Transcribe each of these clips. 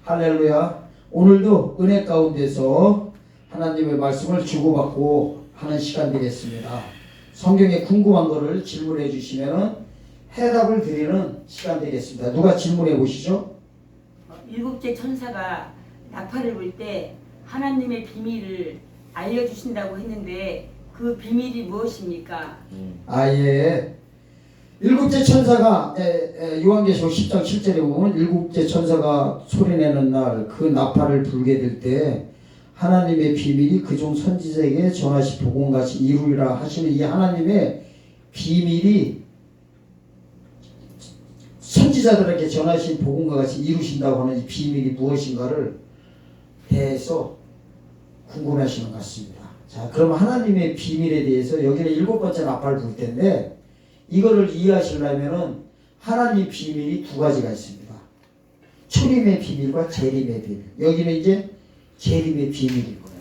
할렐루야. 오늘도 은혜 가운데서 하나님의 말씀을 주고받고 하는 시간 되겠습니다. 성경에 궁금한 거를 질문해 주시면 해답을 드리는 시간 되겠습니다. 누가 질문해 보시죠? 일곱째 천사가 나팔을 불 때 하나님의 비밀을 알려주신다고 했는데 그 비밀이 무엇입니까? 예. 일곱째 천사가 요한계시록 10장 7절에 보면 일곱째 천사가 소리내는 날 그 나팔을 불게 될 때 하나님의 비밀이 그중 선지자에게 전하시 복음같이 이루리라 하시는 이 하나님의 비밀이 선지자들에게 전하신 복음과 같이 이루신다고 하는 이 비밀이 무엇인가를 대해서 궁금해하시는 것 같습니다. 자, 그럼 하나님의 비밀에 대해서 여기는 일곱 번째 나팔을 불 텐데 이거를 이해하시려면은 하나님 비밀이 두 가지가 있습니다. 초림의 비밀과 재림의 비밀. 여기는 이제 재림의 비밀일 거야.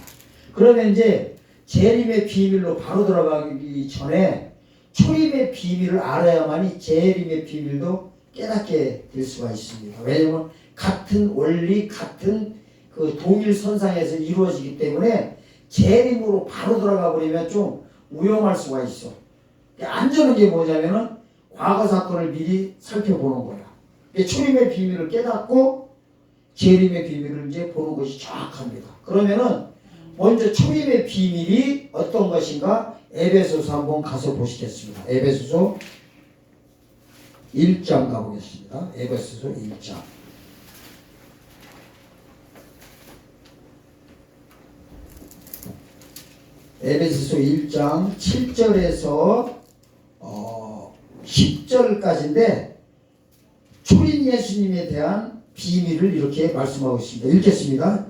그러면 이제 재림의 비밀로 바로 들어가기 전에 초림의 비밀을 알아야만이 재림의 비밀도 깨닫게 될 수가 있습니다. 왜냐하면 같은 원리, 같은 그 동일선상에서 이루어지기 때문에 재림으로 바로 들어가 버리면 좀 위험할 수가 있어. 안전한 게 뭐냐면은 과거 사건을 미리 살펴보는 거야. 초림의 비밀을 깨닫고 재림의 비밀을 이제 보는 것이 정확합니다. 그러면은 먼저 초림의 비밀이 어떤 것인가 에베소서 한번 가서 보시겠습니다. 에베소서 1장 가보겠습니다. 에베소서 1장. 에베소서 1장 7절에서 10절까지인데 초림 예수님에 대한 비밀을 이렇게 말씀하고 있습니다. 읽겠습니다.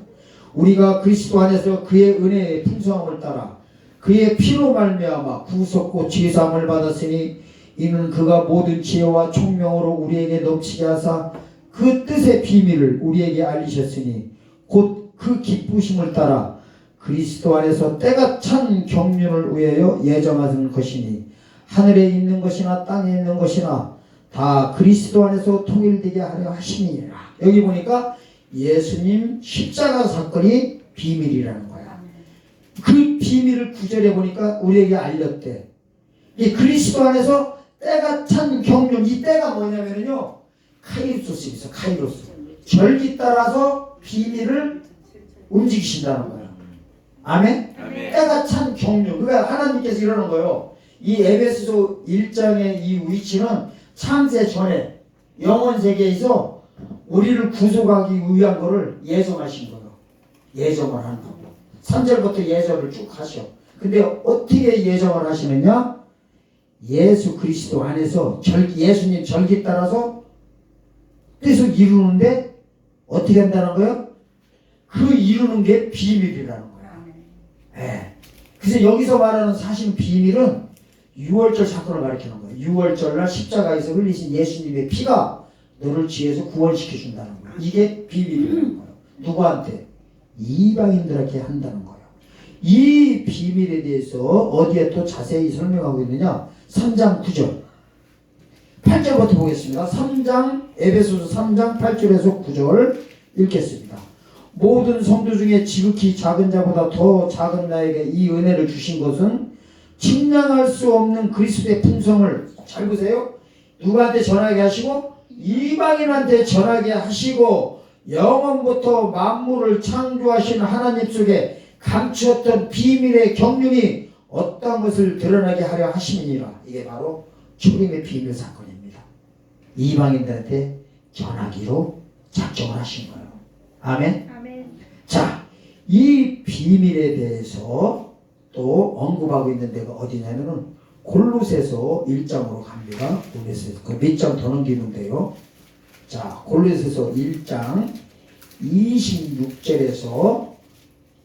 우리가 그리스도 안에서 그의 은혜의 풍성함을 따라 그의 피로 말미암아 구속고 죄사함을 받았으니 이는 그가 모든 지혜와 총명으로 우리에게 넘치게 하사 그 뜻의 비밀을 우리에게 알리셨으니 곧 그 기쁘심을 따라 그리스도 안에서 때가 찬 경륜을 위하여 예정하는 것이니 하늘에 있는 것이나 땅에 있는 것이나 다 그리스도 안에서 통일되게 하려 하심이니라. 여기 보니까 예수님 십자가 사건이 비밀이라는 거야. 그 비밀을 구절에 보니까 우리에게 알렸대. 이 그리스도 안에서 때가 찬 경륜, 이 때가 뭐냐면요 카이로스 있어. 카이로스. 절기 따라서 비밀을 움직이신다는 거야. 아멘? 아멘. 때가 찬 경륜. 그러니까 하나님께서 이러는 거예요. 이 에베소서 1장의 이 위치는 창세 전에 영원 세계에서 우리를 구속하기 위한 거를 예정하신 거예요. 예정을 한다고. 3절부터 예정을 쭉 하셔. 근데 어떻게 예정을 하시느냐? 예수 그리스도 안에서 예수님 절기 따라서 뜻을 이루는데 어떻게 한다는 거예요? 그 이루는 게 비밀이라는 거야. 네. 그래서 여기서 말하는 사실 비밀은 6월절 사건을 가리키는 거예요. 6월절날 십자가에서 흘리신 예수님의 피가 너를 지혜에서 구원시켜 준다는 거예요. 이게 비밀이라는 거예요. 누구한테? 이방인들에게 한다는 거예요. 이 비밀에 대해서 어디에 또 자세히 설명하고 있느냐? 3장 9절 8절부터 보겠습니다. 3장 에베소서 3장 8절에서 9절 읽겠습니다. 모든 성도 중에 지극히 작은 자보다 더 작은 나에게 이 은혜를 주신 것은 측량할 수 없는 그리스도의 풍성을 잘 보세요. 누구한테 전하게 하시고 이방인한테 전하게 하시고 영원부터 만물을 창조하신 하나님 속에 감추었던 비밀의 경륜이 어떤 것을 드러나게 하려 하심이니라. 이게 바로 초림의 비밀 사건입니다. 이방인들한테 전하기로 작정을 하신 거예요. 아멘. 아멘. 자, 이 비밀에 대해서 또 언급하고 있는 데가 어디냐면은 골로새서 1장으로 갑니다. 골로새서 그 몇 장 더 넘기는데요. 자, 골로새서 1장 26절에서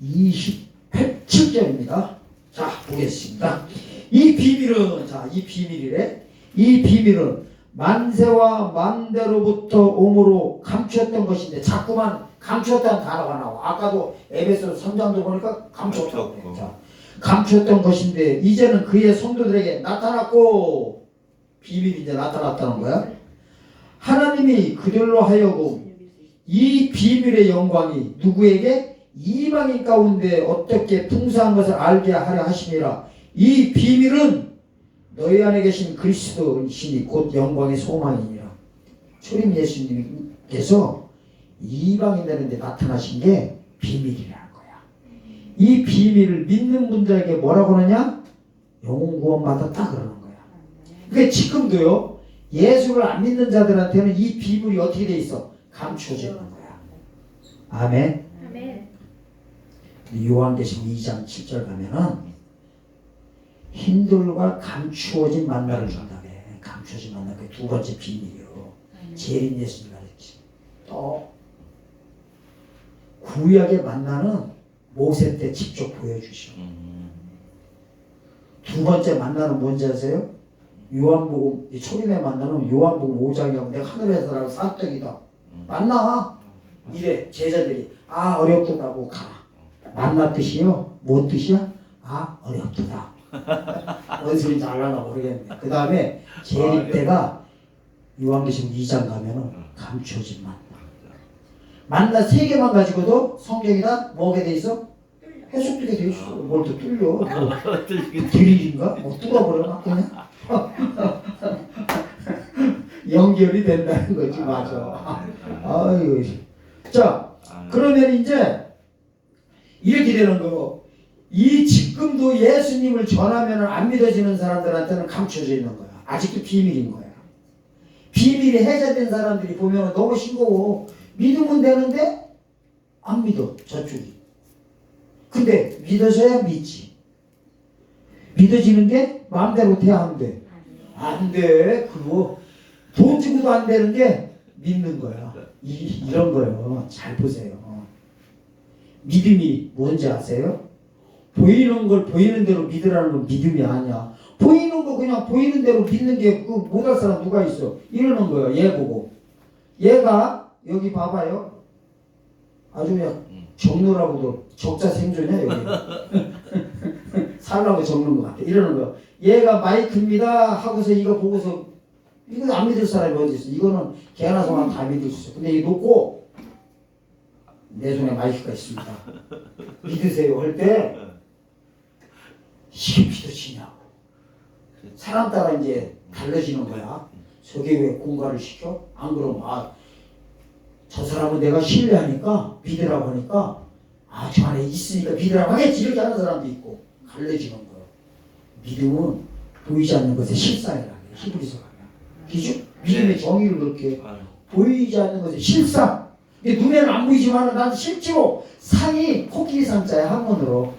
27절입니다. 자, 보겠습니다. 이 비밀은 이 비밀이래. 이 비밀은 만세와 만대로부터 오므로 감추었던 것인데 자꾸만 감추었다는 단어가 나와. 아까도 에베소 3장도 보니까 감추었다고. 자, 감추었던 것인데 이제는 그의 성도들에게 나타났고 비밀이 이제 나타났다는 거야. 하나님이 그들로 하여금 이 비밀의 영광이 누구에게? 이방인 가운데 어떻게 풍성한 것을 알게 하려 하심이라. 이 비밀은 너희 안에 계신 그리스도이시니 곧 영광의 소망이니라. 초림 예수님께서 이방인들한테 나타나신 게 비밀이라는 거야. 이 비밀을 믿는 분들에게 뭐라고 하느냐? 영혼 구원 받았다 그러는 거야. 그러니까 지금도요, 예수를 안 믿는 자들한테는 이 비밀이 어떻게 돼 있어? 감추어져 있는 거야. 아멘. 아멘. 요한계시록 2장 7절 가면은 hin들과 감추어진 만나를 준다며. 감추어진 만나, 그 두 번째 비밀이요. 재림 예수님 가르치. 또 구약의 만나는 모세 때 직접 보여주셔. 두 번째 만나는 뭔지 아세요? 요한복음, 초림의 만나는 요한복음 5장이라고 내가 하늘에서 나를 쌀떡이다. 만나. 이래 제자들이 어렵다고 가라. 만나 뜻이요? 뭔 뜻이야? 어렵다. 뭔 소리인지 알라나 모르겠네. 그 다음에 재림 때가 요한계시록 2장 가면은 감춰진 만나. 만나 3개만 가지고도 성경이다 뭐게 돼 있어? 해석되게 돼 있어. 뭘 또 뚫려? 드릴인가? 뭐 뚫어버려나 그냥? 연결이 된다는 거지. 맞아. 아유. 자, 그러면 이제 이렇게 되는 거고, 이 지금도 예수님을 전하면 안 믿어지는 사람들한테는 감춰져 있는 거야. 아직도 비밀인 거야. 비밀이 해제된 사람들이 보면 너무 싱거워. 믿으면 되는데 안 믿어, 저쪽이. 근데 믿어서야 믿지. 믿어지는 게 마음대로 돼야 안 돼. 안 돼. 그거 돈 주고도 안 되는 게 믿는 거야. 이런 거요. 잘 보세요. 믿음이 뭔지 아세요? 보이는 걸 보이는 대로 믿으라는 건 믿음이 아니야. 보이는 거 그냥 보이는 대로 믿는 게 그 못할 사람 누가 있어? 이러는 거예요. 얘 보고. 얘가 여기 봐봐요. 아주 그냥 적느라고도 적자 생존이야 여기. 살라고 적는 것 같아. 이러는 거. 얘가 마이크입니다 하고서 이거 보고서 이거 안 믿을 사람이 어디 있어? 이거는 개나 소나 다 믿을 수 있어. 근데 이거 놓고 내 손에 마이크가 있습니다. 믿으세요 할 때 이게 믿어지냐고. 사람 따라 이제 달라지는 거야. 저게 왜 공갈을 시켜? 안 그러면 저 사람은 내가 신뢰하니까 믿으라고 하니까 저 안에 있으니까 믿으라고 하겠지 이렇게 하는 사람도 있고 갈라지는 거야. 믿음은 보이지 않는 것의 실상이라는 거야. 히브리서 가면. 기죠? 믿음의 정의를 그렇게 보이지 않는 것의 실상. 눈에는 안 보이지만 난 실제로 상이 코끼리 상자야. 한문으로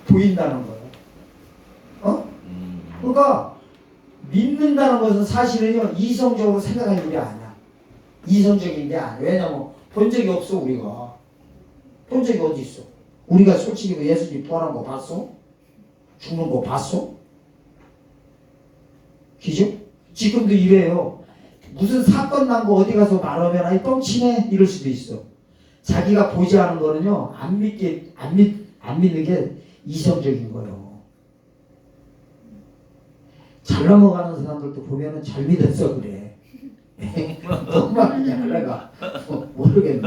보인다는 거예요. 그러니까 믿는다는 것은 사실은요 이성적으로 생각하는 게 아니야. 이성적인 게 아니야. 왜냐면 본 적이 없어. 우리가 본 적이 어디 있어? 우리가 솔직히 예수님 부활한 거 봤어? 죽는 거 봤어? 기죠? 지금도 이래요. 무슨 사건 난 거 어디 가서 말하면 뻥치네 이럴 수도 있어. 자기가 보지 않은 거는요 안 믿는 게 이성적인 거예요. 잘 넘어가는 사람들도 보면은 잘 믿었어 그래. 정말 내가 모르겠네.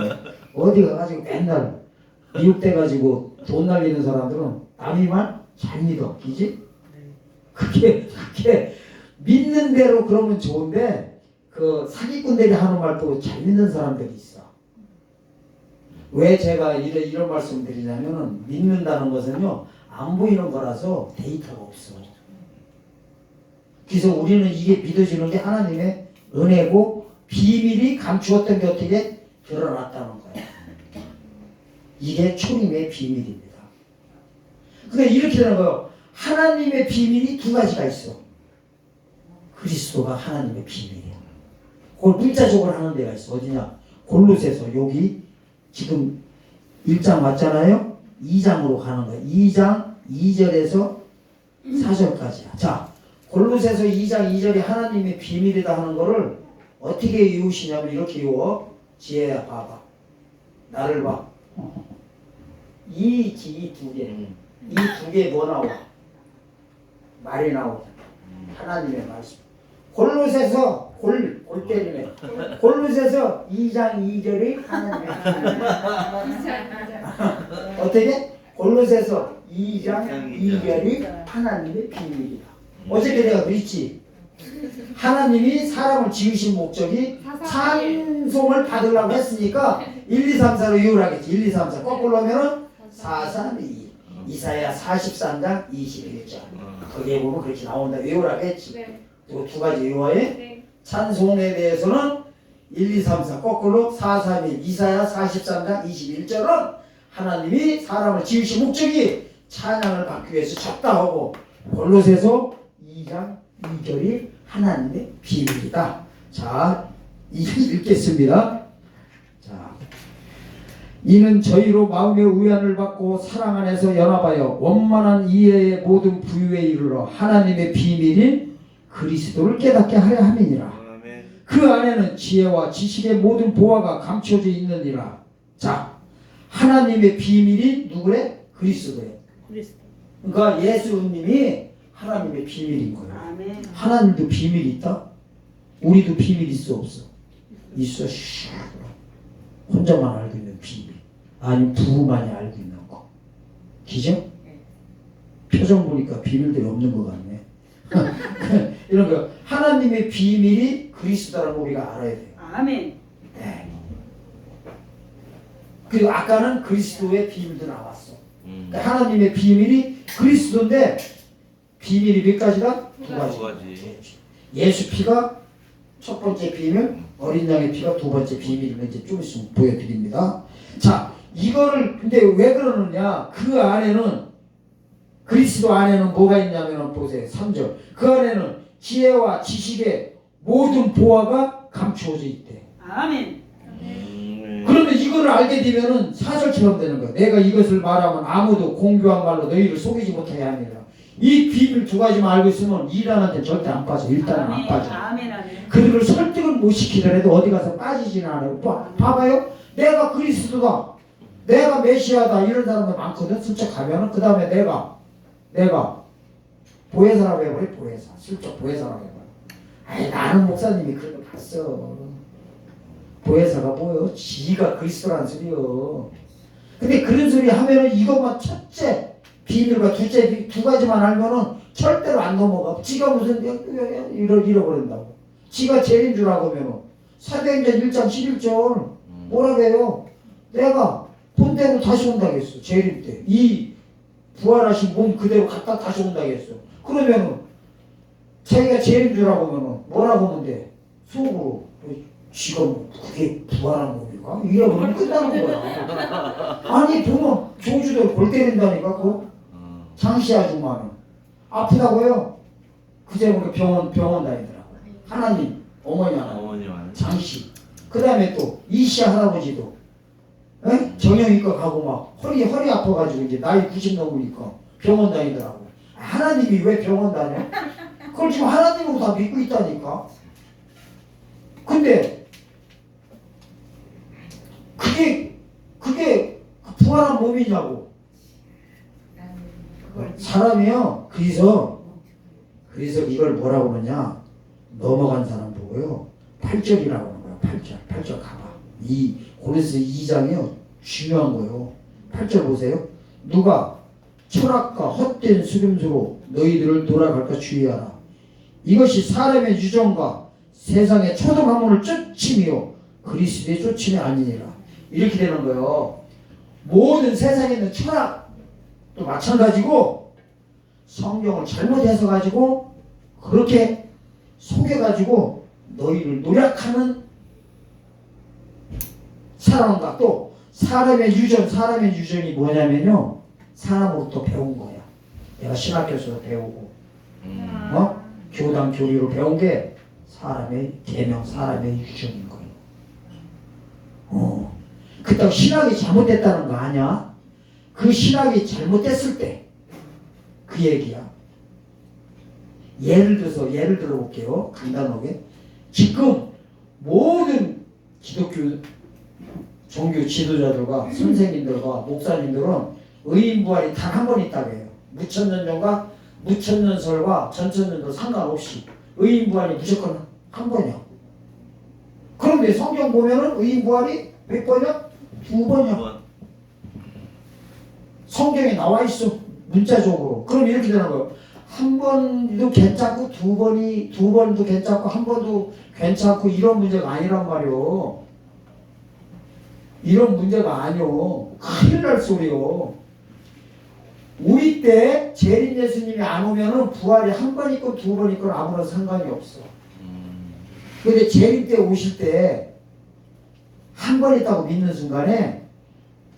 어디 가가지고 맨날 미혹돼가지고 돈 날리는 사람들은 남이 말 잘 믿어. 그지? 그게 믿는 대로 그러면 좋은데 그 사기꾼들이 하는 말도 잘 믿는 사람들이 있어. 왜 제가 이런 말씀 드리냐면은 믿는다는 것은요 안 보이는 거라서 데이터가 없어. 그래서 우리는 이게 믿어지는 게 하나님의 은혜고 비밀이 감추었던 게 어떻게 드러났다는 거예요. 이게 초림의 비밀입니다. 그러니까 이렇게 되는 거예요. 하나님의 비밀이 두 가지가 있어. 그리스도가 하나님의 비밀이야. 그걸 문자적으로 하는 데가 있어. 어디냐? 골로새서 여기 지금 1장 맞잖아요. 2장으로 가는 거야. 2장 2절에서 4절까지야. 자, 골로새서 2장 2절이 하나님의 비밀이다 하는 거를 어떻게 이으시냐면 이렇게 이어. 지혜야 봐봐. 나를 봐. 이 두 개. 이 두 개 뭐 나와? 말이 나오잖아. 하나님의 말씀. 골로새서 골 때리네. 골로새서 2장 2절이 하나님의 어떻게? 골로새서 2장 2절이 하나님의 비밀이다. 어저께 내가 그랬지. 하나님이 사람을 지으신 목적이 찬송을 받으려고 했으니까 1, 2, 3, 4로 이유라겠지. 1, 2, 3, 4 거꾸로 하면은 4, 3, 2. 이사야 43장 21절. 거기에 보면 그렇게 나온다. 외우라고 했지. 네. 그리고 두 가지 외워해. 네. 찬송에 대해서는 1, 2, 3, 4 거꾸로 4, 3, 2. 이사야 43장 21절은 하나님이 사람을 지으신 목적이 찬양을 받기 위해서 쳤다 하고, 골로새서 2장 2절이 하나님의 비밀이다. 자, 읽겠습니다. 자, 이는 저희로 마음의 의안을 받고 사랑 안에서 연합하여 원만한 이해의 모든 부유에 이르러 하나님의 비밀인 그리스도를 깨닫게 하려 함이니라. 그 안에는 지혜와 지식의 모든 보화가 감춰져 있느니라. 자, 하나님의 비밀이 누구래? 그리스도예요. 그러니까 예수님이 하나님의 비밀인 거예요. 아멘. 하나님도 비밀이 있다? 우리도 비밀 있어 없어? 있어. 혼자만 알고 있는 비밀. 아니 부부만이 알고 있는 거. 기죠? 표정 보니까 비밀들이 없는 것 같네. 이런 거. 하나님의 비밀이 그리스도라는 거 우리가 알아야 돼요. 아멘. 네. 그리고 아까는 그리스도의 비밀도 나왔어. 그러니까 하나님의 비밀이 그리스도인데 비밀이 몇 가지다? 두 가지. 예수 피가 첫 번째 비밀, 어린 양의 피가 두 번째 비밀을 이제 좀 있으면 보여드립니다. 자, 이거를 근데 왜 그러느냐? 그 안에는 그리스도 안에는 뭐가 있냐면 보세요. 3절. 그 안에는 지혜와 지식의 모든 보화가 감추어져 있대. 아멘. 그러면 이거를 알게 되면은 사절처럼 되는 거야. 내가 이것을 말하면 아무도 공교한 말로 너희를 속이지 못하게 합니다. 이 비밀 두 가지만 알고 있으면 이단한테 절대 안 빠져. 일단은 안 빠져. 아멘. 아멘. 그들을 설득을 못 시키더라도 어디 가서 빠지지는 않아요. 봐봐요. 내가 그리스도다. 내가 메시아다. 이런 사람들 많거든. 슬쩍 가면은 그 다음에 내가 보혜사라고 해버려. 보혜사. 슬쩍 보혜사라고 해버려. 아이 나는 목사님이 그런 거 봤어. 보혜사가 뭐요? 지가 그리스도라는 소리요. 근데 그런 소리 하면은 이것만 첫째 비밀과 둘째 두 가지만 알면은 절대로 안 넘어가. 지가 무슨 잃어버린다고. 지가 제일인 줄 알고 하면은 사도행전 1장 11절 뭐라고 해요? 내가 본대로 다시 온다고 했어. 제일인 때. 이 부활하신 몸 그대로 갖다 다시 온다고 했어. 그러면은 자기가 제일인 줄 알고 하면은 뭐라고 하면 돼? 속으로 지가 그게 부활한 몸인가? 이러면 끝나는 거야. 아니 보면 조주도 골 때린다니까 그 장씨 아줌마는 아프다고요? 그제 보니까 병원 다니더라고. 하나님 어머니 하나 장씨. 그 다음에 또 이시아 할아버지도 정형외과 가고 막 허리 아파가지고 이제 나이 90 넘으니까 병원 다니더라고. 하나님이 왜 병원 다녀? 그걸 지금 하나님으로 다 믿고 있다니까. 근데 그게 부활한 몸이냐고. 사람이요. 그래서 이걸 뭐라고 그러냐? 넘어간 사람 보고요. 8절이라고 하는 거야. 8절 가봐. 이 고린도서 2장이요. 중요한 거예요. 8절 보세요. 누가 철학과 헛된 수렴수로 너희들을 돌아갈까 주의하라. 이것이 사람의 유정과 세상의 초등학문을 쫓임이요 그리스도의 쫓임이 아니니라. 이렇게 되는 거예요. 모든 세상에 있는 철학도 마찬가지고 성경을 잘못 해석가지고 그렇게 속여가지고 너희를 노력하는 사람과 또 사람의 유전이 뭐냐면요. 사람으로부터 배운 거야. 내가 신학교에서 배우고 교당 교리로 배운 게 사람의 계명, 사람의 유전인 거예요. 그렇다고 신학이 잘못됐다는 거 아니야? 그 신학이 잘못됐을 때 그 얘기야. 예를 들어볼게요. 간단하게. 지금 모든 기독교 종교 지도자들과 선생님들과 목사님들은 의인부활이 단 한 번 있다고 해요. 무천년설과 전천년설 상관없이 의인부활이 무조건 한 번이야. 그런데 성경 보면은 의인 부활이 몇 번이야? 2번이야. 성경에 나와 있어. 문자적으로. 그럼 이렇게 되는 거예요. 한 번도 괜찮고 두 번도 괜찮고 한 번도 괜찮고 이런 문제가 아니란 말이요. 이런 문제가 아니요. 큰일 날 소리요. 우리 때 재림 예수님이 안 오면은 부활이 한 번 있고 두 번 있고 아무런 상관이 없어. 근데 재림 때 오실 때 한 번 있다고 믿는 순간에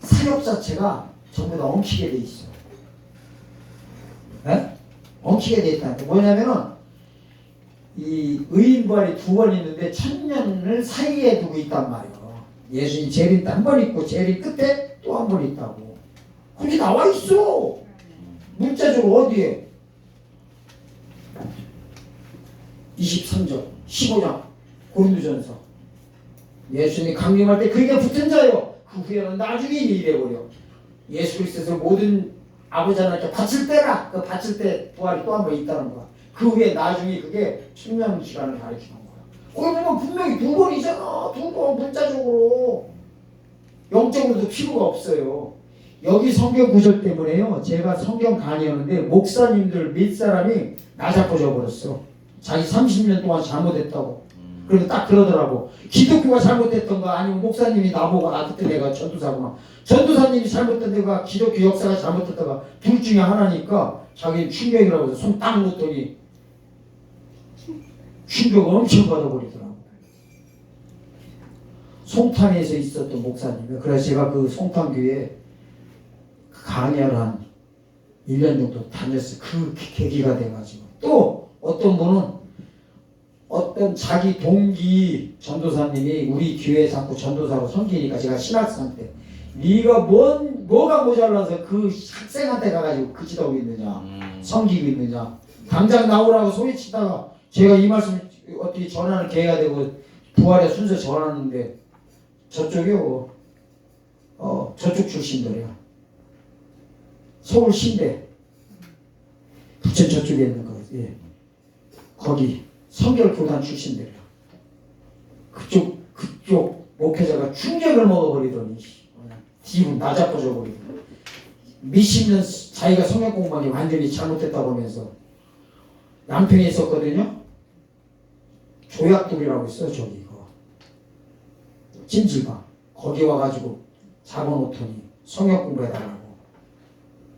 사역 자체가 전부 다 엉키게 돼 있어. 에? 엉키게 돼 있다는 게 뭐냐면은 이 의인 부활이 2번 있는데 1000년을 사이에 두고 있단 말이에요. 예수님 재림 때 한 번 있고 재림 끝에 또 한 번 있다고. 그게 나와 있어. 문자적으로 어디에? 23절, 15장 고린도전서. 예수님이 강림할 때 그에게 붙은 자요. 그 후에는 나중에 이래버려. 예수 그리스도에서 모든 아버지 하나님께 바칠 때라. 그 바칠 때 부활이 또 한 번 있다는 거야. 그 후에 나중에 그게 천년 기간을 가리키는 거야. 거기 보면 분명히 2번이잖아. 2번 문자적으로. 영적으로도 필요가 없어요. 여기 성경 구절 때문에요. 제가 성경 강의하는데 목사님들 몇 사람이 나 잡고 져버렸어. 자기 30년 동안 잘못했다고. 그래서 딱 그러더라고. 기독교가 잘못했던 거 아니면 목사님이 나보고 그때 내가 전도사구나. 전도사님이 잘못된 데가 기독교 역사가 잘못했다가 둘 중에 하나니까 자기는 충격이라고 해서 손 딱 놓더니 충격을 엄청 받아버리더라고. 송탄에서 있었던 목사님이에요. 그래서 제가 그 송탄교회에 강연을 한 1년 정도 다녔어요. 그 계기가 돼가지고. 또 어떤 분은 어떤 자기 동기 전도사님이 우리 교회 자꾸 전도사로 섬기니까 제가 신학생 때 네가 뭐가 모자라서 그 학생한테 가가지고 그치다고 있느냐 섬기고 있느냐 당장 나오라고 소리치다가 제가 이 말씀 어떻게 전하는 기회가 되고 부활의 순서 전하는데 저쪽이요 저쪽 출신들이야. 서울 신대 부천 저쪽에 있는 거 예. 거기 성결교단 출신들이야. 그쪽 목회자가 충격을 먹어버리더니 기분 나자빠져 버리더니 몇십 년 자기가 성역 공부하기 완전히 잘못했다고 하면서 양평에 있었거든요. 조약돌이라고 있어요. 저기 이거 찜질방 거기 와가지고 잡아놓더니 성역 공부해달라고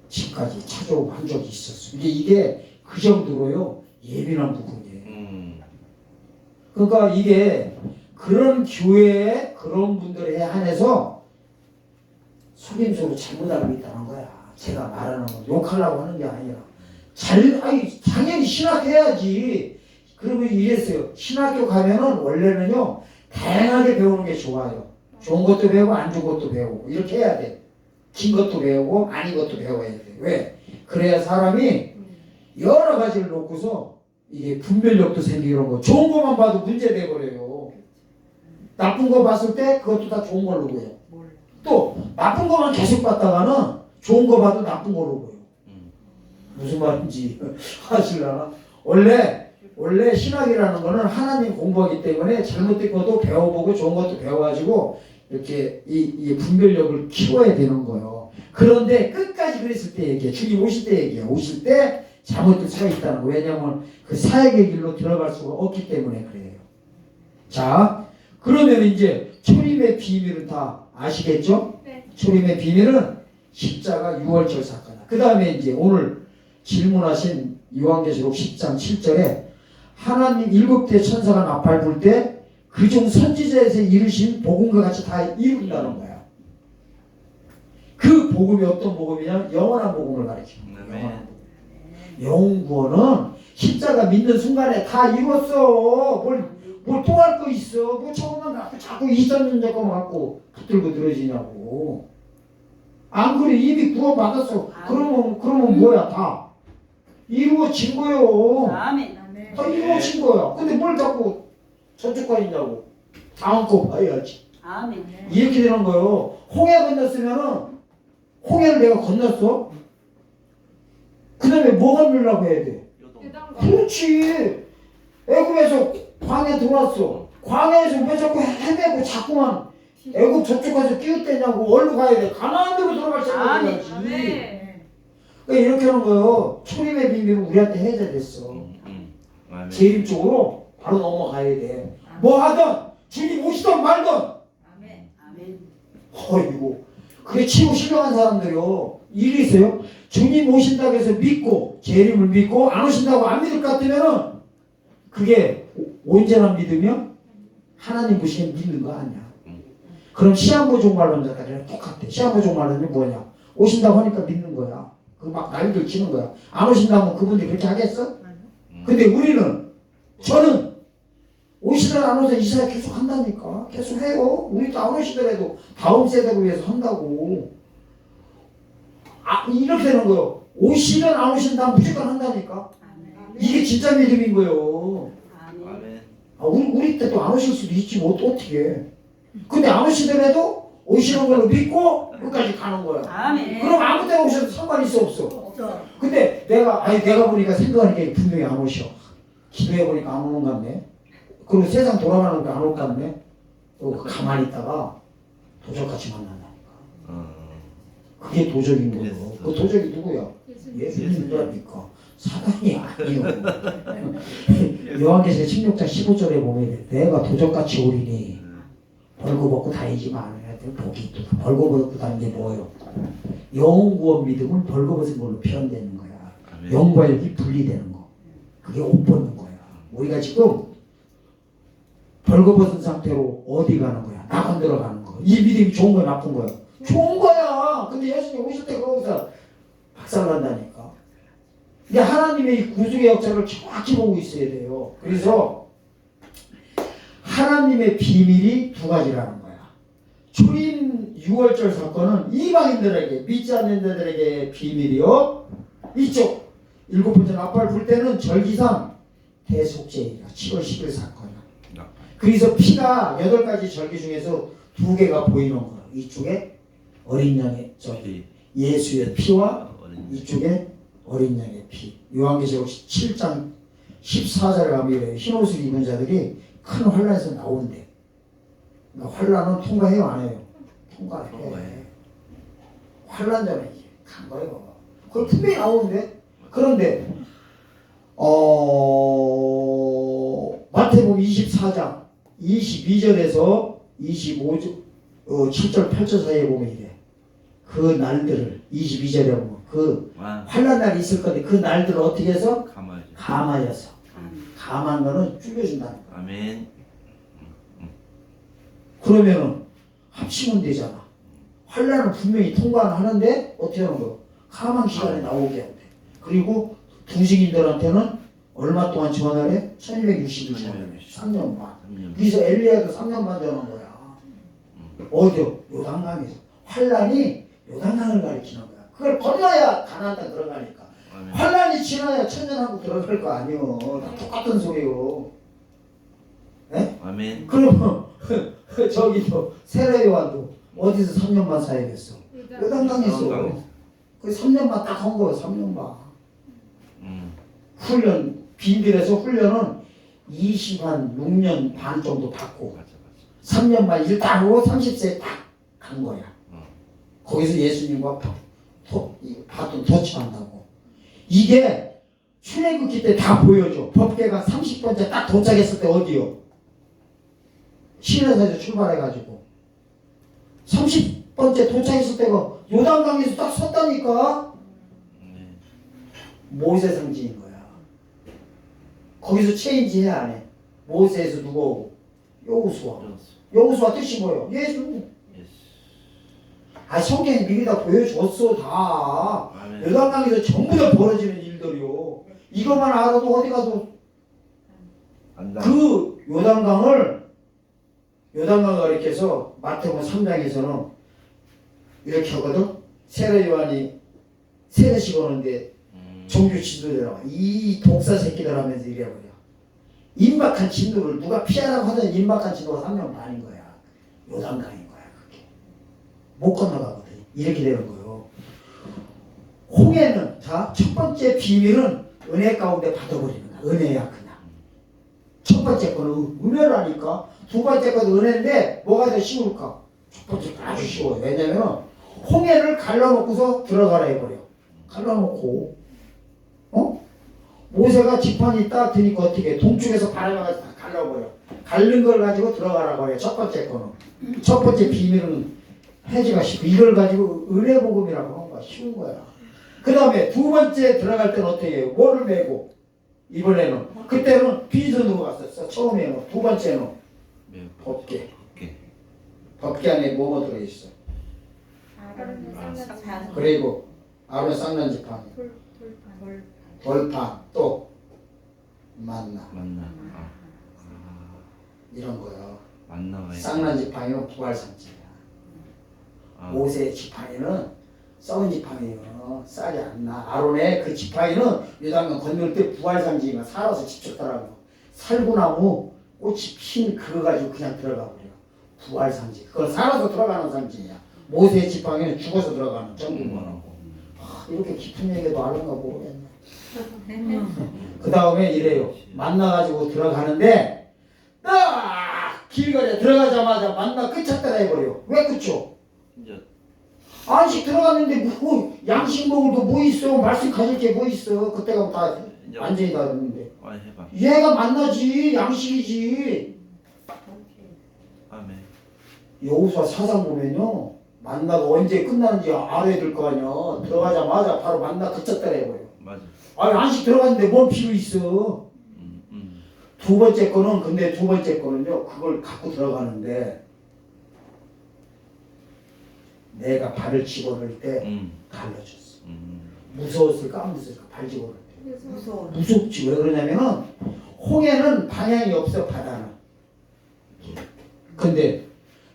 집까지 찾아오고 한 적이 있었어요. 이게 그 정도로요 예민한 부분이에요. 그러니까 이게 그런 교회에 그런 분들에 한해서 속임수로 잘못 알고 있다는 거야. 제가 말하는 건 욕하려고 하는 게 아니라 당연히 신학해야지. 그러면 이랬어요. 신학교 가면은 원래는요 다양하게 배우는 게 좋아요. 좋은 것도 배우고 안 좋은 것도 배우고 이렇게 해야 돼. 긴 것도 배우고 아닌 것도 배워야 돼. 왜? 그래야 사람이 여러 가지를 놓고서 이게 분별력도 생기고 거. 좋은 것만 봐도 문제 돼버려요. 나쁜 거 봤을 때 그것도 다 좋은 걸로 보여. 또 나쁜 것만 계속 봤다가는 좋은 거 봐도 나쁜 걸로 보여. 무슨 말인지 아시려나? 원래 신학이라는 거는 하나님 공부하기 때문에 잘못된 것도 배워보고 좋은 것도 배워가지고 이렇게 이 분별력을 키워야 되는 거예요. 그런데 끝까지 그랬을 때 얘기해. 주님 오실 때 얘기해. 오실 때 잘못될 수가 있다는 거. 왜냐하면 그 사역의 길로 들어갈 수가 없기 때문에 그래요. 자, 그러면 이제 초림의 비밀은 다 아시겠죠? 네. 초림의 비밀은 십자가 유월절 사건이야. 그 다음에 이제 오늘 질문하신 요한계시록 10장 7절에 하나님 7대 천사가 나팔 불 때 그중 선지자에서 이루신 복음과 같이 다 이룬다는 거야. 그 복음이 어떤 복음이냐? 영원한 복음을 가르치는 거야. 영원 구원은 십자가 믿는 순간에 다 이뤘어. 뭘 또 할 거 있어. 뭐 저것만 갖고 자꾸 있었는 것만 갖고 붙들고 늘어지냐고. 안 그래 이미 구원 받았어. 그러면 뭐야 다 이루어진 거요. 아멘. 다 이루어진 거야. 근데 뭘 자꾸 저쪽 가 있냐고. 다음 거 봐야지. 아멘. 이렇게 되는 거요. 홍해 건넜으면은 홍해를 내가 건넜어. 그 다음에 뭐 건너려고 해야 돼? 그렇지. 애굽에서 광야 들어왔어. 광야에서 왜 자꾸 헤매고 자꾸만 애국 저쪽 가서 끼웃대냐고. 어디로 가야 돼? 가나안 데로 들어갈 생각을 해야지. 그러니까 이렇게 하는 거예요. 초림의 비밀은 우리한테 해제됐어. 아멘. 재림 쪽으로 바로 넘어가야 돼. 뭐 하든 주님 오시든 말든. 아멘. 어이구, 그게 치고 신령한 사람들이요. 일이 있어요. 주님 오신다고 해서 믿고 재림을 믿고 안 오신다고 안 믿을 것 같으면은 그게 온전한 믿으면 하나님 보시기에 믿는 거 아니야. 그럼 시한부 종말론자들이랑 똑같아. 시한부 종말론이 뭐냐? 오신다고 하니까 믿는 거야. 그 막 난리를 치는 거야. 안 오신다면 그분들이 그렇게 하겠어? 근데 우리는, 저는 오시든 안 오시든 이스라엘 계속 한다니까. 계속 해요. 우리도 안 오시더라도 다음 세대를 위해서 한다고. 아, 이렇게 되는 거예요. 오시든 안 오시든 난 무조건 한다니까. 이게 진짜 믿음인 거예요. 아멘. 아, 우리 때도 안 오실 수도 있지 뭐 어떻게 해. 근데 안 오시더라도 오시는 걸로 믿고 끝까지 가는 거야. 아멘. 그럼 아무 때나 오셔도 상관이 있어 없어? 근데 내가 보니까 생각하니까 분명히 안 오셔. 기도해 보니까 안 오는 것 같네. 그리고 세상 돌아가는 거 안 올 것 같네. 또 가만히 있다가 도적같이 만난다니까. 그게 도적인 거예요. 그 도적이 누구야? 예수님 누구랍니까? 사단이 아니요. 요한계시록 16장 15절에 보면 내가 도적같이 오리니 벌거 벗고 다니지만 않으면 복이 있다. 벌거 벗고 다니는 게 뭐예요? 영구원 믿음은 벌거 벗은 걸로 표현되는 거야. 영과 육이 분리되는 거. 그게 옷 벗는 거야. 우리가 지금 벌거 벗은 상태로 어디 가는 거야? 낙원 들어가는 거. 이 믿음이 좋은 거야, 나쁜 거야? 좋은 거야. 근데 예수님 오실 때 거기서 박살난다니까. 근데 하나님의 이 구속의 역사를 정확히 보고 있어야 돼요. 그래서 하나님의 비밀이 두 가지라는 거야. 초림 6월절 사건은 이방인들에게, 믿지 않는 자들에게 비밀이요. 이쪽 일곱 번째 나팔 불 때는 절기상 대속죄이다. 7월 10일 사건이야. 그래서 피가 8가지 절기 중에서 2개가 보이는 거야. 이쪽에 어린 양의 저기 예수의 피와 이쪽에 어린 양의 피. 요한계시록 7장 14절에 가면 이래요. 흰옷을 입은 자들이 큰 환란에서 나온대. 그러니까 환란은 통과해요, 안 해요? 통과해. 환란 전에 이제 간 거예요. 그걸 분명히 나오는데. 그런데 마태복음 24장 22절에서 25절 7절 8절 사이에 보면 이래. 그 날들을 22절에 보면 그 환란 날이 있을 건데 그 날들을 어떻게 해서? 감하여서. 감한 거는 줄여준다는 거야. 아멘. 그러면은 합치면 되잖아. 환란은 분명히 통과는 하는데 어떻게 하는 거야? 감한 기간에 나오게 한대. 그리고 두식인들한테는 얼마 동안 전하래? 1260일 전하래. 3년 반. 그래서 엘리야도 3년 반 전한 거야. 어디요? 요단강에서. 환란이 요단강을 가리키는 거야. 그걸 건너야 가나안 땅 들어가니까. 환란이 지나야 천년하고 들어갈 거 아니요. 다 똑같은 소리요. 네? 아멘. 그러면 저기도 세례 요한도 어디서 3년 반 사역했어? 요단강에서. 그 3년 반 딱 한 거예요. 3년 반. 훈련 비밀에서 훈련은 26년 반 정도 받고 3년 반 일 딱 하고 30세에 딱 간 거야. 거기서 예수님과 바톤 터치한다고. 이게 출애굽기 때 다 보여줘. 법궤가 30번째 딱 도착했을 때 어디요? 시내에서 출발해가지고 30번째 도착했을 때가 요단강에서 딱 섰다니까. 모세 상징인 거야. 거기서 체인지 해 안 해? 모세에서 누가 오고? 여호수아. 여호수아 뜻이 뭐예요? 예수님. 아, 성경이 미리 다 보여줬어 다. 요단강에서 전부 다 벌어지는 일들이요. 이것만 알아도 어디 가도 그 요단강을 가리켜서 마태복음 3장에서는 이렇게 하거든. 세례 요한이 세례식 오는데 종교 지도자가 이 독사 새끼들 하면서 이래버려. 임박한 진도를 누가 피하라고 하더니 임박한 진도가 3년 반인 거야. 요단강인 거야 그게. 못 건너가거든. 이렇게 되는 거예요. 홍해는 자, 첫 번째 비밀은 은혜 가운데 받아버리는 거야. 은혜야 그냥. 첫 번째 거는 은혜라니까. 두 번째 것도 은혜인데 뭐가 더 쉬울까? 첫 번째 아주 쉬워요. 왜냐면 홍해를 갈라놓고서 들어가라 해버려. 갈라놓고 모세가 지팡이 딱 드니까 어떻게 해? 동쪽에서 바람이 와서 다 갈라버려. 갈른 걸 가지고 들어가라고 해요. 첫 번째 거는. 첫 번째 비밀은 해지가 쉽고 이걸 가지고 은혜 복음이라고 하는 거야. 쉬운 거야. 그 다음에 두 번째 들어갈 때는 어떻게 해요? 뭐를 메고? 이번에는 그때는 비전으로 갔었어. 처음에는. 두 번째는 법계. 법계 안에 뭐가 들어있어? 그리고 아론 쌍난 지팡이, 돌판, 또 만나 이런 거요. 쌍난 지팡이는 부활상징이야. 모세의 지팡이는 썩은 지팡이요. 쌀이 안 나. 아론의 그 지팡이는 요단강 건널 때 부활상징이야. 살아서 집쳤더라고. 살구나무 꽃이 핀 그거 가지고 그냥 들어가 버려. 부활상징. 그건 살아서 들어가는 상징이야. 모세의 지팡이는 죽어서 들어가는 정규문하고. 이렇게 깊은 얘기도 아는가 모르겠네. 그 다음에 이래요. 만나가지고 들어가는데 딱 길거리에 들어가자마자 만나 끝쳤다가 해버려. 왜 끝쳐? 안식 들어갔는데 뭐 양식 먹을 도 뭐 있어? 말씀 가질 게 뭐 있어? 그때가 다 완전히 다 됐는데 얘가 만나지 양식이지. 여호수아 사상 보면요 만나가 언제 끝나는지 알아야 될 거 아니야. 들어가자마자 바로 만나 그쳤다 해버려. 아니 안식 들어갔는데 뭔 필요 있어? 두 번째 거는 근데 두 번째 거는요 그걸 갖고 들어가는데 내가 발을 집어넣을 때 갈라졌어. 무서웠을까 안 무서웠을까? 발 집어넣을 때 무섭지. 왜 그러냐면은 홍해는 방향이 없어. 바다는. 근데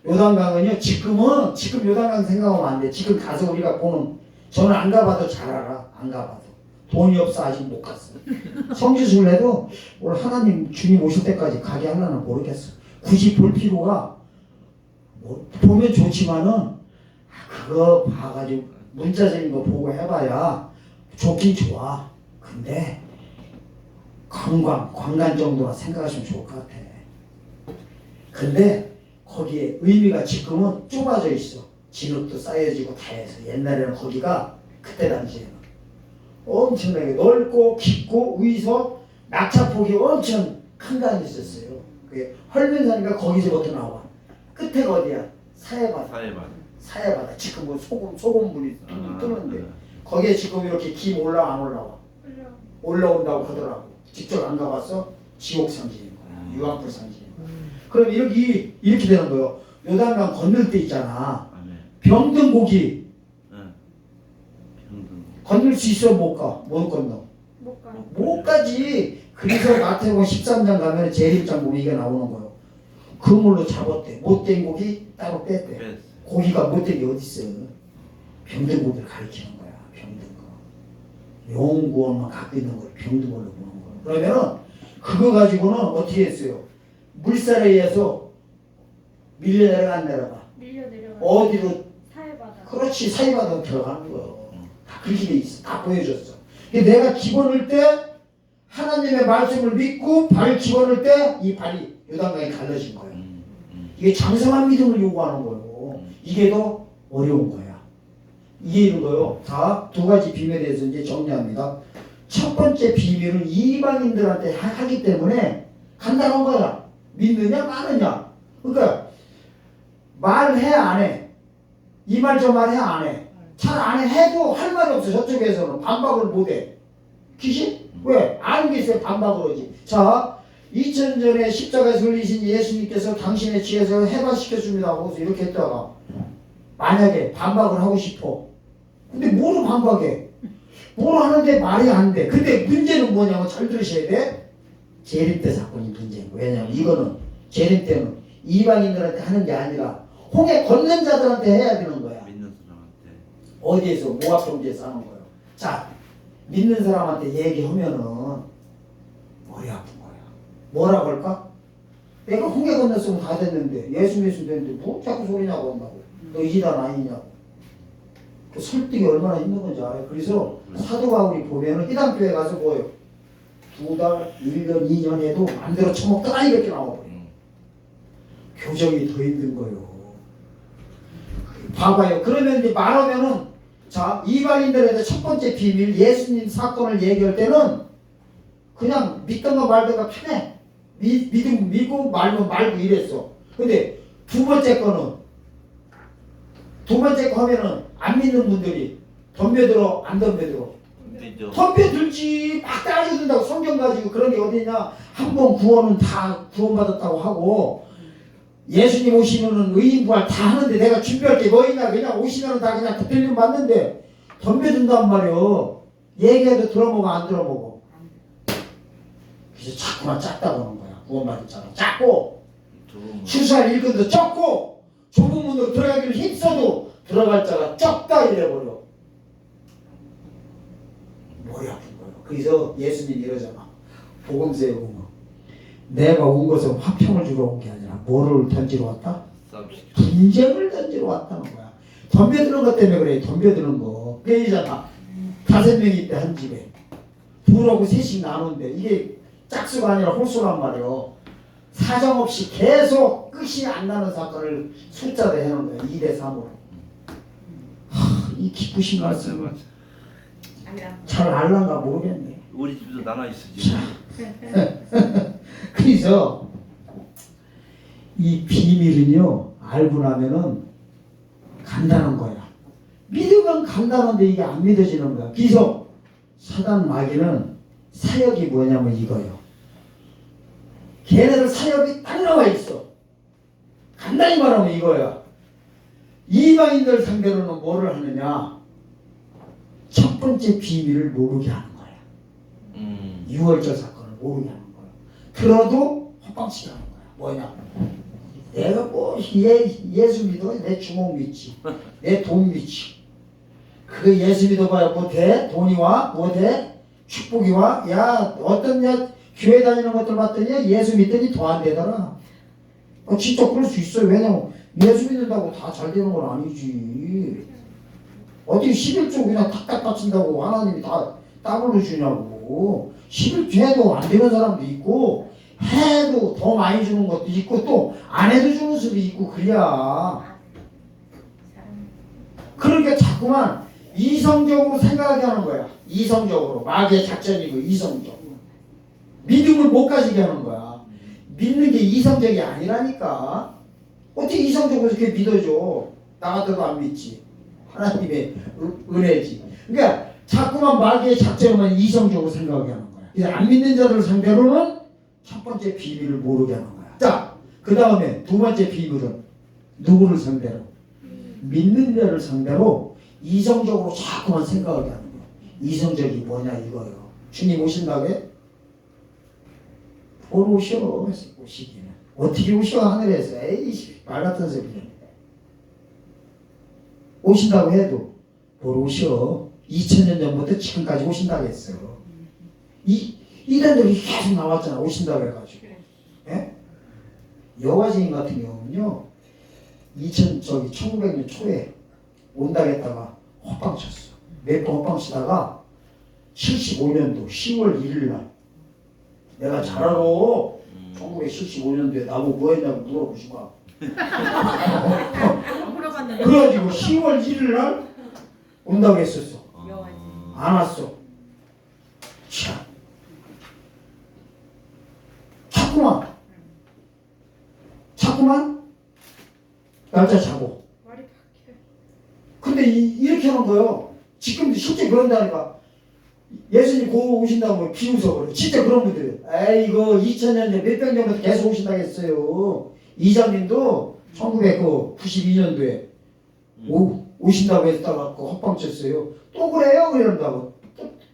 요단강은요 지금 요단강 생각하면 안 돼. 지금 가서 우리가 보는 저는 안 가봐도 잘 알아. 안 가봐도 돈이 없어 아직 못 갔어. 성지순례도 오늘 하나님 주님 오실 때까지 가게 하려나 모르겠어. 굳이 볼 필요가 뭐 보면 좋지만은 그거 봐가지고 문자적인 거 보고 해봐야 좋긴 좋아. 근데 관광 정도나 생각하시면 좋을 것 같아. 근데 거기에 의미가 지금은 좁아져 있어. 진흙도 쌓여지고 다 해서 옛날에는 거기가 그때 당시에는 엄청나게 넓고 깊고 위에서 낙차폭이 엄청 큰 강이 있었어요. 그게 헐면산이가 거기서부터 나와. 끝에가 어디야? 사해바다. 지금 뭐 소금물이 뜨는데 거기에 지금 이렇게 김 올라와 안 올라와? 올라온다고 하더라고. 직접 안 가봤어? 지옥 상징인 거야. 유황불 상징인 거야. 그럼 이렇게 되는 거예요. 요단강 건널 때 있잖아. 병든 고기 건널 수 있어? 못 가? 못 건너? 못 가지. 그래서 마태복음 13장 가면 재림장 보면 이게 나오는 거예요. 그물로 잡았대. 못된 고기 따로 뺐대. 고기가 못된 게 어딨어. 병든 고기를 가리키는 거야. 병든 거. 영구원만 갖고 있는 걸 병든 걸로 보는 거야. 그러면은 그거 가지고는 어떻게 했어요? 물살에 의해서 밀려 내려가 안 내려가? 밀려 내려가. 어디로? 사해바다. 그렇지. 사해바다로 들어가는 거예요. 다 그렇게 돼 있어. 다 보여줬어. 내가 집어넣을 때 하나님의 말씀을 믿고 발을 집어넣을 때 이 발이 요단강에 갈라진 거예요. 이게 장성한 믿음을 요구하는 거예요. 이게 더 어려운 거야. 이게 이런 거요. 다 두 가지 비밀에 대해서 이제 정리합니다. 첫 번째 비밀은 이방인들한테 하기 때문에 간단한 거야. 믿느냐 마느냐. 그러니까 말해 안 해. 이 말 저 말 해 안 해. 잘 안 해. 해도 할 말이 없어. 저쪽에서는 반박을 못 해. 귀신? 왜? 아는 게 있어요. 반박을 하지. 자 2000전에 십자가에 걸리신 예수님께서 당신의 지혜에서 해방시켜줍니다 하고서 이렇게 했다가 만약에 반박을 하고 싶어. 근데 뭐로 반박해? 뭘 하는데 말이 안 돼. 근데 문제는 뭐냐면 잘 들으셔야 돼. 재림 때 사건이 문제인 거예요. 왜냐면 이거는 재림 때는 이방인들한테 하는 게 아니라 홍해 걷는 자들한테 해야 되는 거야. 믿는 사람한테. 어디에서 모압 경제에서 하는 거예요. 자 믿는 사람한테 얘기하면은 머리 아픈 거야. 뭐라고 할까? 내가 홍해 건넜으면 다 됐는데 예수 믿으면 되는데 뭐 자꾸 소리냐고 한다고. 너 이단 아니냐고. 그 설득이 얼마나 힘든 건지 알아요. 그래서 사도 바울이 보면은 이단교회 가서 뭐예요? 2달, 1년, 2년 해도 맘대로 처먹더라 이렇게 나와버려요. 교정이 더 힘든 거요. 봐봐요. 그러면 이제 말하면은 자 이방인들에게 첫 번째 비밀 예수님 사건을 얘기할 때는 그냥 믿던가 말던가 편해. 믿고 말고 이랬어. 근데 두 번째 거는 두 번째 거 하면은 안 믿는 분들이 덤벼들어 안 덤벼들어? 되죠. 덤벼들지 막 따져준다고 성경 가지고 그런 게 어디냐. 한 번 구원은 다 구원받았다고 하고 예수님 오시면은 의인 부활 다 하는데 내가 준비할 게 뭐이냐. 그냥 오시면은 다 그냥 들림 받는데 덤벼든단 말이요. 얘기해도 들어먹어 안 들어먹어. 그래서 자꾸만 작다고 하는 거야. 구원받았잖아. 작고 수사할 일꾼도 적고 좁은 문으로 들어가기를 힘써도 들어갈 자가 적다 이래버려. 머리 아픈 거예요. 그래서 예수님이 이러잖아. 복음서에 보면 내가 온 것은 화평을 주러 온 게 아니라 뭐를 던지러 왔다? 분쟁을 던지러 왔다는 거야. 덤벼드는 것 때문에 그래. 덤벼드는 거. 그러잖아. 5명이 있대 한 집에. 둘하고 셋씩 나누는데 이게 짝수가 아니라 홀수란 말이요. 사정없이 계속 끝이 안 나는 사건을 숫자로 해놓은 거야. 2대 3으로. 이 기쁘신 말씀 잘 알란가 모르겠네. 우리 집도 나눠 있어 지금. 그래서 이 비밀은요 알고 나면은 간단한 거야. 믿으면 간단한데 이게 안 믿어지는 거야. 그래서 사단 마귀는 사역이 뭐냐면 이거예요. 걔네들 사역이 딱 나와 있어. 간단히 말하면 이거야. 이방인들 상대로는 뭐를 하느냐. 첫 번째 비밀을 모르게 하는 거야. 6월절 사건을 모르게 하는 거야. 들어도 헛방치게 하는 거야. 뭐냐. 내가 뭐 예수 믿어? 내 주먹 믿지. 내 돈 믿지. 그 예수 믿어봐야 뭐 돼? 돈이 와? 뭐 돼? 축복이 와? 야 어떤 교회 다니는 것들 봤더니 예수 믿더니 더 안 되더라. 진짜 그럴 수 있어요. 왜냐면 예수 믿는다고 다 잘 되는 건 아니지. 어디 11조 그냥 탁탁 바친다고 하나님이 다 따블로 주냐고. 11조 해도 안 되는 사람도 있고 해도 더 많이 주는 것도 있고 또 안 해도 주는 수도 있고 그래야. 그러니까 자꾸만 이성적으로 생각하게 하는 거야. 이성적으로. 마귀의 작전이고 이성적으로. 믿음을 못 가지게 하는 거야. 믿는 게 이성적이 아니라니까. 어떻게 이성적으로 이렇게 믿어줘. 나 같아도 안 믿지. 하나님의 은혜지. 그러니까 자꾸만 마귀의 작전만 이성적으로 생각하게 하는 거야. 그래서 안 믿는 자들 상대로는 첫 번째 비밀을 모르게 하는 거야. 자, 그 다음에 두 번째 비밀은 누구를 상대로? 믿는 자를 상대로 이성적으로 자꾸만 생각하게 하는 거야. 이성적이 뭐냐 이거예요. 주님 오신다고요? 뭘 오셔? 오시기는. 어떻게 오셔 하늘에서? 에이씨 말 같은 소리네. 오신다고 해도 뭘 오셔? 2000년 전부터 지금까지 오신다고 했어. 이단들이 계속 나왔잖아. 오신다고 해가지고. 예? 여호와 증인 같은 경우는요. 1900년 초에 온다고 했다가 헛방 쳤어. 몇 번 헛방 치다가 75년도 10월 1일 날 내가 잘 알아. 1975년도에 나보고 뭐 했냐고 물어보시고 그래가지고 10월 1일 날 온다고 했었어. 안 왔어. 참. 자꾸만 날짜 자고. 근데 이렇게 하는 거예요. 지금도 실제 그런다니까. 예수님 고 오신다고 비웃어버려. 진짜 그런 분들이. 에이고 2000년 전 몇백 년부터 계속 오신다고 했어요. 이장님도 1992년도에 오신다고 했다가 헛방 쳤어요. 또 그래요? 이런다고.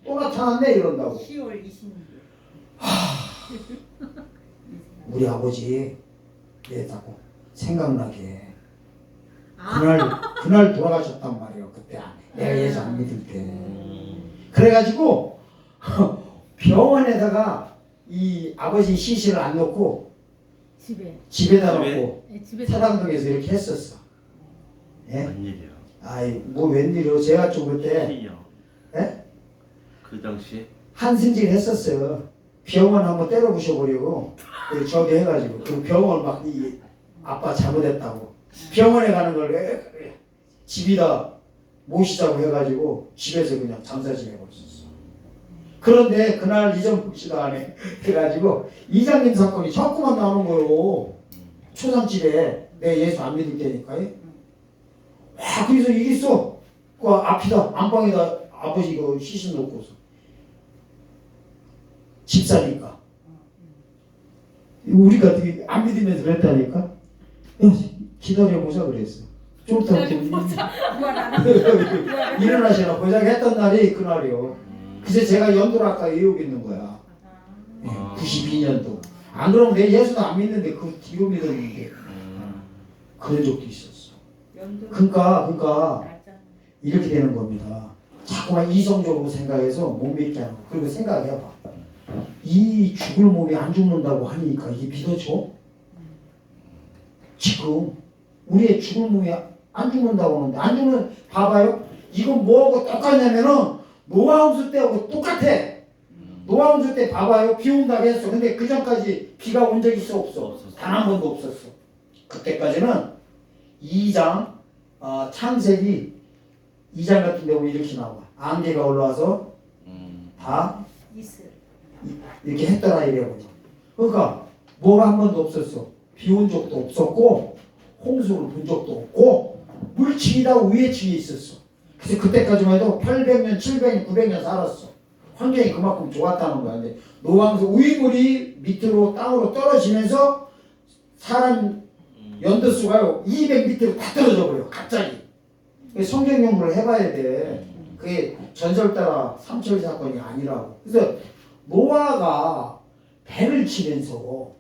또 나타났네? 이런다고. 10월 26일. 우리 아버지 그랬다고 생각나게. 그날 돌아가셨단 말이에요. 그때 내가 예수 안 믿을 때. 그래가지고 병원에다가 이 아버지 시신을 안 놓고 집에다 놓고 사당동에서 이렇게 했었어. 예? 웬일이야? 아이 뭐 웬일이요? 제가 좀 그때 예? 그 당시에 한승질 했었어요. 병원 한번 때려 부셔버리고 저기 해가지고 그 병원 막 아빠 잘못했다고 병원에 가는 걸 집이다 모시자고 해가지고 집에서 그냥 장사 지내버렸었어. 그런데 그날 이전 복지도 안 해. 그래가지고 이장님 사건이 자꾸만 나오는 거요. 초상집에 내 예수 안 믿을 때니까. 와, 그래서 이게 있어. 그 앞이다. 안방에다 아버지 그 시신 놓고서. 집사니까. 우리가 되게 안 믿으면서 그랬다니까. 기다려보자 그랬어. 좀 이따 일어나시라 보자 했던 날이 그날이요. 그래서 제가 연도를 아까 외우고 있는 거야. 92년도. 안 그러면 내 예수도 안 믿는데 그 뒤로 믿었는데 그런 적도 있었어. 그러니까 이렇게 되는 겁니다. 자꾸만 이성적으로 생각해서 못 믿게 하는 거. 그리고 생각해봐. 이 죽을 몸이 안 죽는다고 하니까 이게 믿어져? 지금 우리의 죽을 몸이 안 죽는다고 하는데 안 죽는 봐봐요. 이건 뭐하고 똑같냐면은 노아홍수 때하고 똑같아. 노아홍수 때 봐봐요. 비 온다고 했어. 근데 그 전까지 비가 온 적이 있어 없어? 단 한 번도 없었어. 그때까지는 2장 창세기 2장 같은 데 보면 이렇게 나와. 안개가 올라와서 다 이렇게 했더라 이래요. 그러니까 뭐가 한 번도 없었어. 비 온 적도 없었고 홍수를 본 적도 없고 물층이다 위에 층이 있었어. 그래서 그때까지만 해도 800년, 700년, 900년 살았어. 환경이 그만큼 좋았다는 거야. 근데 노왕수 우이물이 밑으로 땅으로 떨어지면서 사람 연도수가 200m로 다 떨어져 버려. 갑자기. 성경 연구를 해봐야 돼. 그게 전설 따라 삼철 사건이 아니라고. 그래서 노아가 배를 치면서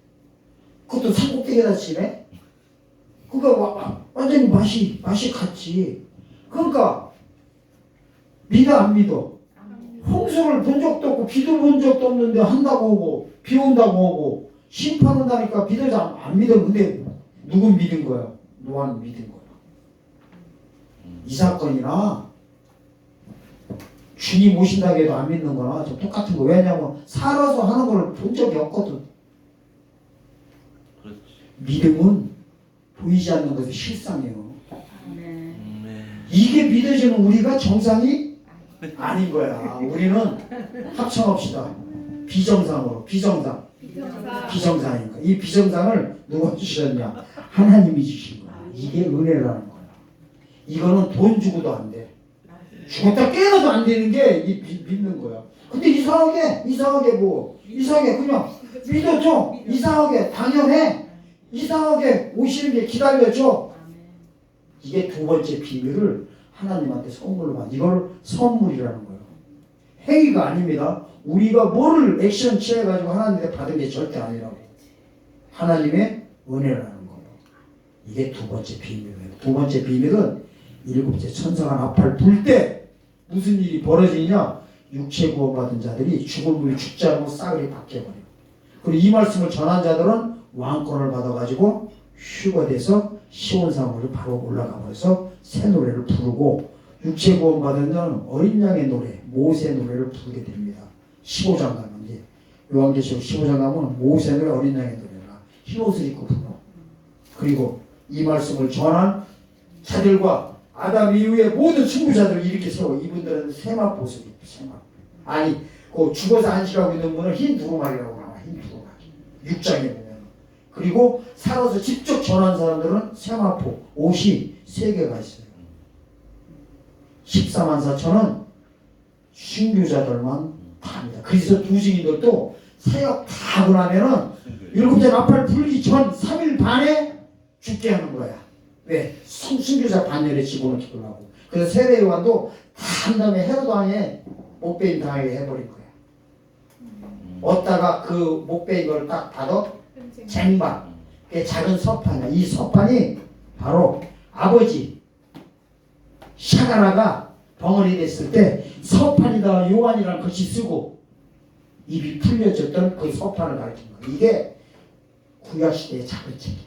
그것도 산꼭대기에다 치네. 그러니까 완전히 맛이 갔지. 그러니까 믿어 안 믿어? 홍수를 본 적도 없고 비도 본 적도 없는데 한다고 오고 비 온다고 오고 심판 온다니까 믿어도 안 믿어. 근데 누군 믿은 거야? 노아는 믿은 거야. 이 사건이나 주님 오신다고 해도 안 믿는 거나 좀 똑같은 거. 왜냐면 살아서 하는 걸 본 적이 없거든. 그렇지. 믿음은 보이지 않는 것이 실상이에요. 이게 믿어지는 우리가 정상이 아닌 거야. 우리는 합성합시다. 비정상으로. 비정상이니까. 이 비정상을 누가 주셨냐? 하나님이 주신 거야. 이게 은혜라는 거야. 이거는 돈 주고도 안 돼. 죽었다 깨어나도 안 되는 게 믿는 거야. 근데 이상하게 그냥 믿어줘. 이상하게 당연해. 이상하게 오시는 게 기다려줘. 이게 두 번째 비밀을 하나님한테 선물로 받아. 이걸 선물이라는 거예요. 행위가 아닙니다. 우리가 뭐를 액션 취해가지고 하나님한테 받은 게 절대 아니라고. 하나님의 은혜라는 거예요. 이게 두 번째 비밀이에요. 두 번째 비밀은 일곱째 천사가 나팔 불 때 무슨 일이 벌어지냐? 육체 구원받은 자들이 죽을 물이 죽지 않고 싸그리 바뀌어버려요. 그리고 이 말씀을 전한 자들은 왕권을 받아가지고 휴거돼서 시온산으로 바로 올라가 버려서 새 노래를 부르고 육체 구원받은 자는 어린 양의 노래, 모세 노래를 부르게 됩니다. 15장 가면 이제 요한계시록 15장 가면 모세 노래, 어린 양의 노래라 흰옷을 입고 불러. 그리고 이 말씀을 전한 자들과 아담 이후에 모든 승부자들을 이렇게 세워. 이분들은 세마포를 입고 세마. 아니 그 죽어서 안식하고 있는 분은 흰 두루마리라고 나와. 흰 두루마리 6장에 보면. 그리고 살아서 직접 전한 사람들은 세마포 옷이 3개가 있어요. 14만 4천은 순교자들만 답니다. 그래서 두 증인들도 사역 다 하고 나면은 7째 나팔 불기 전 3일 반에 죽게 하는 거야. 왜? 순교자 반열에 집어넣으려고. 그래서 세례 요한도 다 한 다음에 헤롯 왕에 목베임 당하게 해버린 거야. 얻다가 그 목베인 걸 딱 받아 쟁반. 그게 작은 서판이야. 이 서판이 바로 아버지 샤가라가 벙어리 됐을 때 서판이다 요한이라는 것이 쓰고 입이 풀려졌던 그 서판을 가르친 거야. 이게 구약시대의 작은 책이야.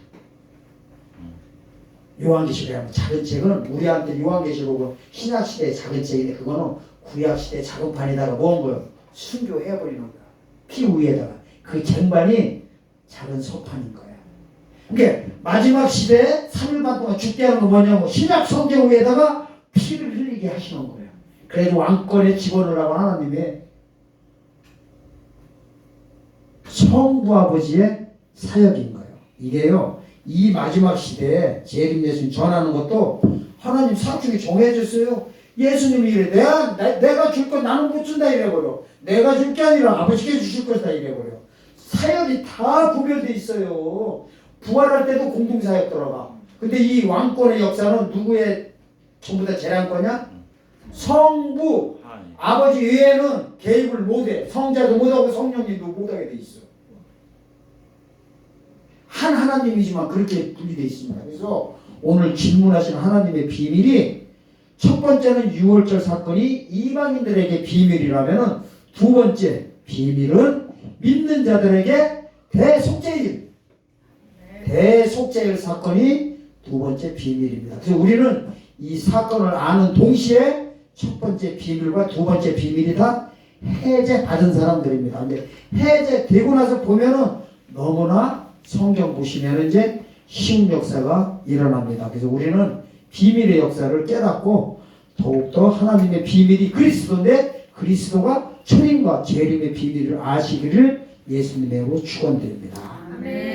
요한계시록이라면 작은 책은 우리한테 요한계시록은 신약시대의 작은 책인데 그거는 구약시대의 작은 판에다가 모은 거예요. 순교해버리는 거야. 피 위에다가. 그 쟁반이 작은 서판인 거야. 그게 마지막 시대에 3일 반 동안 죽게 하는 건 뭐냐고 신약 성경 위에다가 피를 흘리게 하시는 거예요. 그래서 왕권에 집어넣으라고 하나님의 성부 아버지의 사역인 거예요. 이게요, 이 마지막 시대에 재림 예수님 전하는 것도 하나님 사중이 정해졌어요. 예수님이 이래, 내가 줄 건 나는 못 준다 이래버려. 내가 줄 게 아니라 아버지께 주실 것이다 이래버려. 사역이 다 구별돼 있어요. 부활할 때도 공동사역 들어가. 근데 이 왕권의 역사는 누구의 전부 다 재량권이야? 성부, 하나님. 아버지 외에는 개입을 못해. 성자도 못하고 성령님도 못하게 돼 있어. 한 하나님이지만 그렇게 분리되어 있습니다. 그래서 오늘 질문하신 하나님의 비밀이 첫 번째는 유월절 사건이 이방인들에게 비밀이라면 두 번째 비밀은 믿는 자들에게 대속죄일 사건이 두 번째 비밀입니다. 그래서 우리는 이 사건을 아는 동시에 첫 번째 비밀과 두 번째 비밀이 다 해제받은 사람들입니다. 근데 해제되고 나서 보면은 너무나 성경 보시면 이제 시흥 역사가 일어납니다. 그래서 우리는 비밀의 역사를 깨닫고 더욱더 하나님의 비밀이 그리스도인데 그리스도가 초림과 재림의 비밀을 아시기를 예수님으로 축원드립니다. 아멘.